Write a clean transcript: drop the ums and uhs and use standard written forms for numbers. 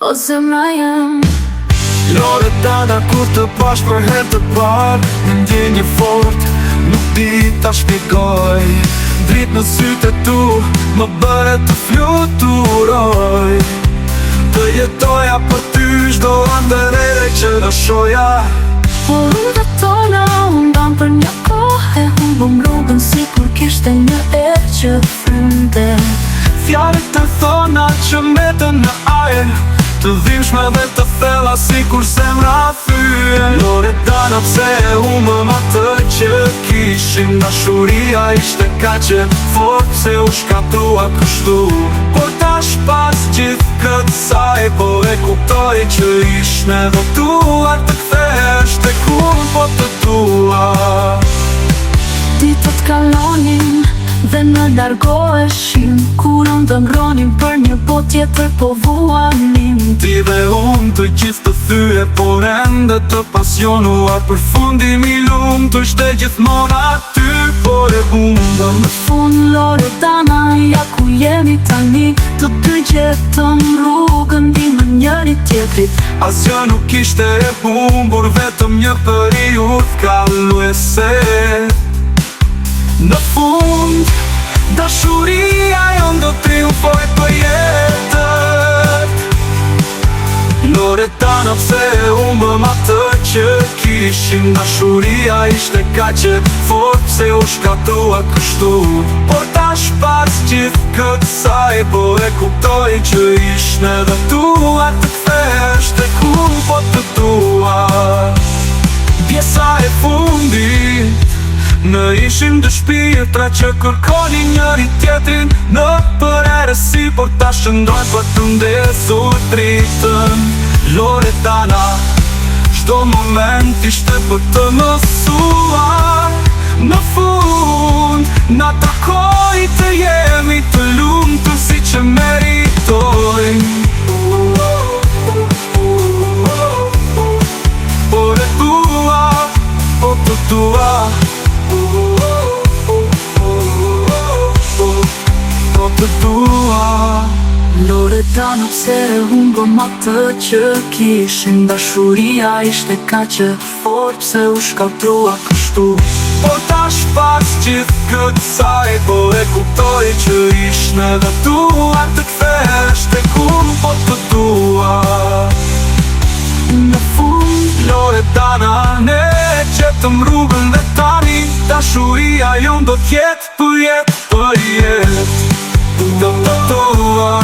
O zemra jem. Loredana, kur të pash për her të par, më ndjenje fort, nuk di ta shpjegoj. Drit në sytë e tu, më bëre të fluturoj. Të jetoja për ty shdo ndërere që në shoja. Por unë tona, unë dam për një kohë, unë bëm rrugën si kur kishte një erë që frynte. Fjallet të thona që metën në ajër, të dhimshme dhe të thella si kur zemra thyen. Loredana, pse e humëm atë që kishim, dashuria ishte kaqe fort, pse u shkatrua kështu. Por tash pas gjithë këtë saj, po e kuptoj që ishme dhe tuar të kthesh te kur po të tua. Ditët kalonin dhe në largoheshin, kur të ngronin për një botë tjetër po vuanim. Ti dhe unë të gjithë të thyje, por ende të pasionuar. Për fundim i lumë të shte gjithmon aty, por e bunda. Në fund Loredana, ja ku jemi tani, të dy gjetëm rrugën ndihmë njëri tjetrit. Asgjë nuk ishte e humbur, vetëm një periudhë kalluese. Në fund, dashuria jon do triumfoj për jetët. Loredana, pse e humbëm atë që kishim, dashuria ishte kaqe fort, pse u shkatrua kështu. Por tash pas gjithë këtë saj, po e kuptoj që ishte dhe tua të kthesh te kur po të tua. Pjesa e fundit, në ishim dë shpirtra që kërkonin njëri tjetrin në përerësi, por ta shëndrojnë për të ndesur dritën. Loredana, shdo moment ishte për të mësuar. Në fund, na takoj të jemi të lumtur si që meritojnë. Por e tua, po të tua. Po të tua. Loredana, pse e humbëm atë që kishim, dashuria ishte kaqe fort, pse u shkatrua kështu. Por tash pas gjithë këtë saj, po e kuptoj që ishte dhe tua të kthesh te kur po të tua. Në fund, Loredana, ne gjetëm rrugën dhe tani, dashuria jon do t'jetë për jetë, për jetë. Do të tua.